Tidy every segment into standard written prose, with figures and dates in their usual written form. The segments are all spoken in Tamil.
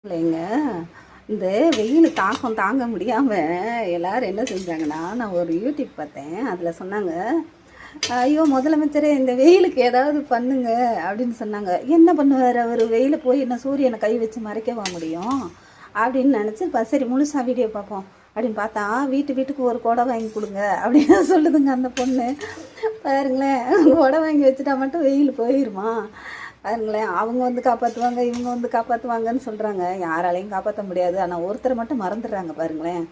இல்லைங்க. இந்த வெயில் தாக்கம் தாங்க முடியாமல் எல்லாரும் என்ன செஞ்சாங்கன்னா, நான் ஒரு யூடியூப் பார்த்தேன். அதில் சொன்னாங்க, ஐயோ முதலமைச்சரே இந்த வெயிலுக்கு ஏதாவது பண்ணுங்க அப்படின்னு சொன்னாங்க. என்ன பண்ணுவார் அவர்? வெயில போய் என்ன சூரியனை கை வச்சு மறைக்கவா முடியும் அப்படின்னு நினச்சி சரி முழுசாக வீடியோ பார்ப்போம் அப்படின்னு பார்த்தா, வீட்டுக்கு ஒரு குடை வாங்கி கொடுங்க அப்படின்னு சொல்லுதுங்க அந்த பொண்ணு. பாருங்களேன், குடை வாங்கி வச்சுட்டா மட்டும் வெயில் போயிடுமா? பாருங்களேன், அவங்க வந்து காப்பாற்றுவாங்க, இவங்க வந்து காப்பாற்றுவாங்கன்னு சொல்கிறாங்க. யாராலையும் காப்பாற்ற முடியாது. ஆனால் ஒருத்தரை மட்டும் மறந்துடுறாங்க பாருங்களேன்.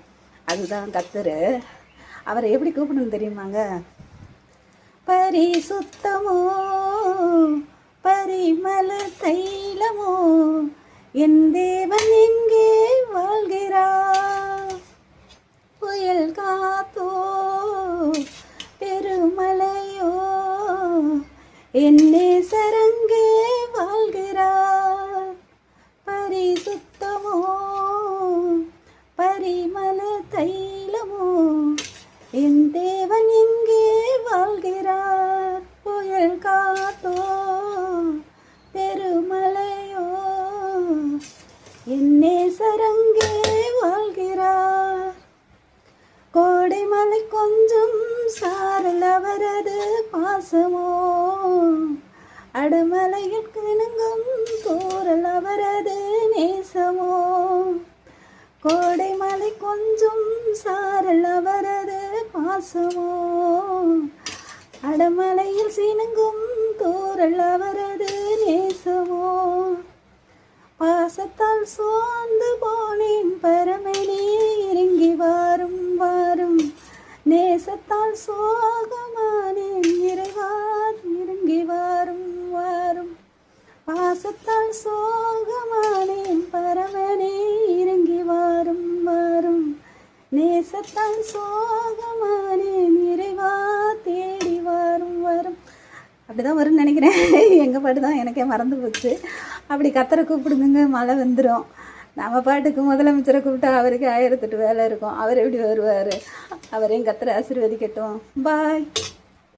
அதுதான் கர்த்தர். அவரை எப்படி கூப்பிடணும் தெரியுமாங்க? பரிசுத்தமோ பரிமள தைலமோ என் தேவன் எங்கே வாழ்கிறார்? புயல் காத்தோ பெருமலையோ என் நேசரங்கே வாழ்கிறார். பரிசுத்தமோ பரிமள தைலமோ என் தேவன் எங்கே வாழ்கிறார்? புயல் காத்தோ பெருமலையோ என் நேசரங்கே வாழ்கிறார். கோடைமலை கொஞ்சம் சாரல் அவரது பாசமோ, அடமலையில் கிணங்கும் தோரல் அவரது நேசமோ. கோடைமலை கொஞ்சம் சாரல் அவரது பாசமோ, அடமலையில் சினுங்கும் தோரல் அவரது நேசமோ. பாசத்தால் சோர்ந்து போனேன் பரமனே இறங்கி வாரும் வாரும். நேசத்தால் சோகமானேன் இறைவா இறங்கி வாரும் வாரும். பாசத்தால் சோகமானேன் பரமனே இறங்கி வாரும் வாரும். நேசத்தால் சோகமானேன் இறைவா தேடி வாரும் வாரும். அப்படிதான் வரும்னு நினைக்கிறேன். எங்கள் பாட்டு தான் எனக்கே மறந்து போச்சு. அப்படி கத்தரை கூப்பிடுங்க, மழை வந்துடும். நம்ம பாட்டுக்கு முதலமைச்சரை கூப்பிட்டா அவருக்கு 1008 வேலை இருக்கும். அவர் எப்படி வருவார்? அவரையும் கத்தரை ஆசீர்வதிக்கட்டும். பாய்.